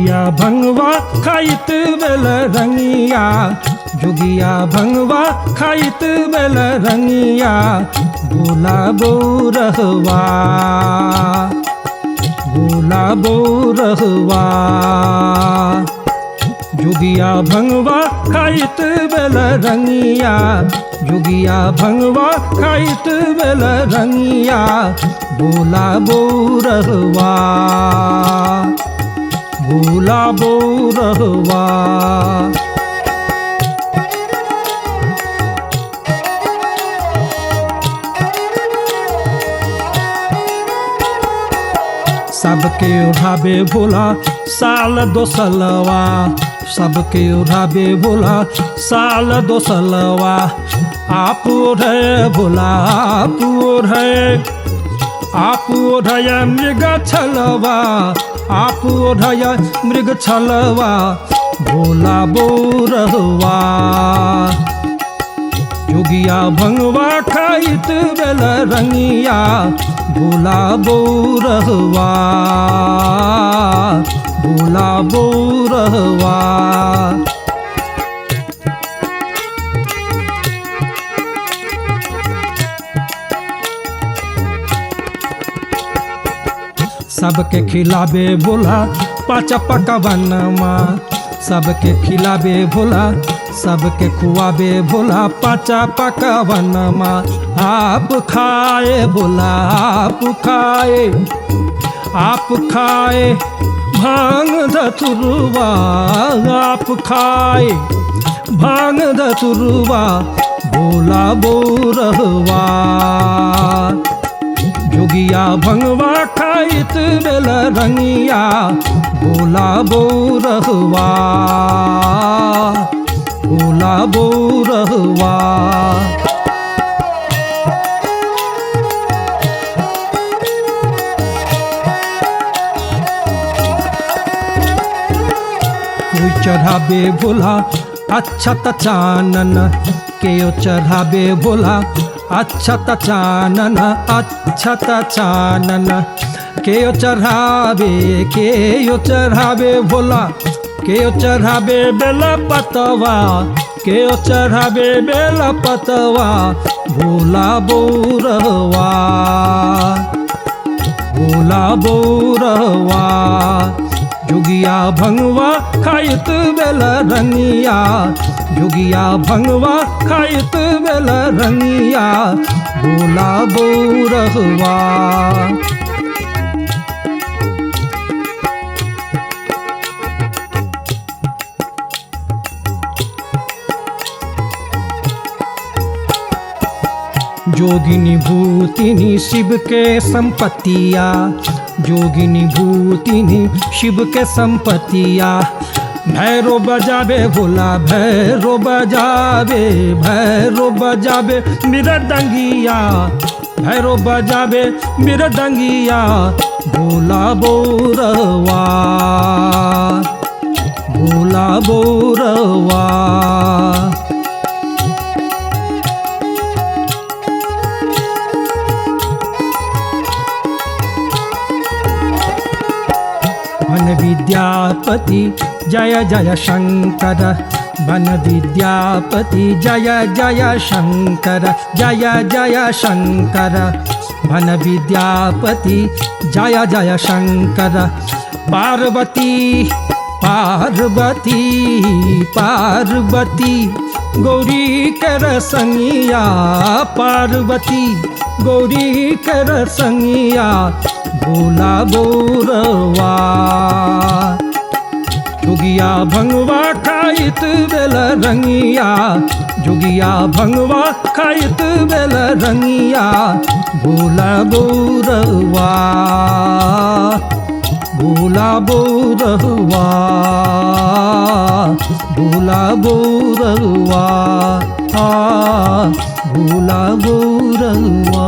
जोगिया भंगवा खाइत बेल रंगिया, जोगिया भंगवा खाइत बेल रंगिया, भोला बौरहवा, भोला बौरहवा। जोगिया भंगवा खाइत बेल रंगिया, जोगिया भंगवा खाइत बेल रंगिया, भोला बौरहवा, भोला बौरहवा। सबके उठावे भोला साल दो सलवा, सबके उठावे भोला साल दो सलवा। आप ओढ़े भोला आप ओढ़े, आप ओढ़य मृग छलवा, आप ओढ़य मृग छलवा, भोला बौरहवा। जोगिया भंगवा खाइत बेल रंगिया, भोला बौरहवा, भोला बौरहवा। सबके खिलावे भोला पाँच पकवानमा, सबके खिलावे भोला सबके खुआवे भोला पाँच पकवानमा। आप खाए भोला आप खाए, आप खाए भांग धतुरवा, आप खाए भांग धतुरवा, भोला बौरहवा। जोगिया भंगवा खाइत बेल रंगिया, भोला बौरहवा, भोला बौरहवा। कोई चढ़ावे भोला अक्षत चानन, केओ चढ़ावे भोला अक्षत चानन, अक्षत चानन। केओ चढ़ावे, केओ चढ़ावे भोला, केओ चढ़ावे बेल पतवा, केओ चढ़ावे बेल पतवा, भोला बौरहवा, भोला बौरहवा। जोगिया भंगवा खाइत बेल रंगिया, जोगिया भंगवा खाइत बेल रंगिया, भोला बौरहवा। जोगिनी भूतिनी शिव के संपत्तिया, जोगिनी भूतिनी शिव के संपत्तिया। भैरो बजावे भोला भैरो बजावे, भैरो बजावे मृदंगिया, भैरो बजावे मृदंगिया, भोला बौरहवा, भोला बौरहवा। बन विद्यापति जय जय शंकर, बन विद्यापति जय जय शंकर, जय जय शंकर। बन विद्यापति जय जय शंकर। पार्वती पार्वती पार्वती गौरी कर संगिया, पार्वती गौरी कर संगिया, भोला बौरहवा। जोगिया भंगवा खाइत बेल रंगिया, जोगिया भंगवा खाइत बेल रंगिया, भोला बौरहवा, भोला बौरहवा, भोला बौरहवा, भोला बौरहवा।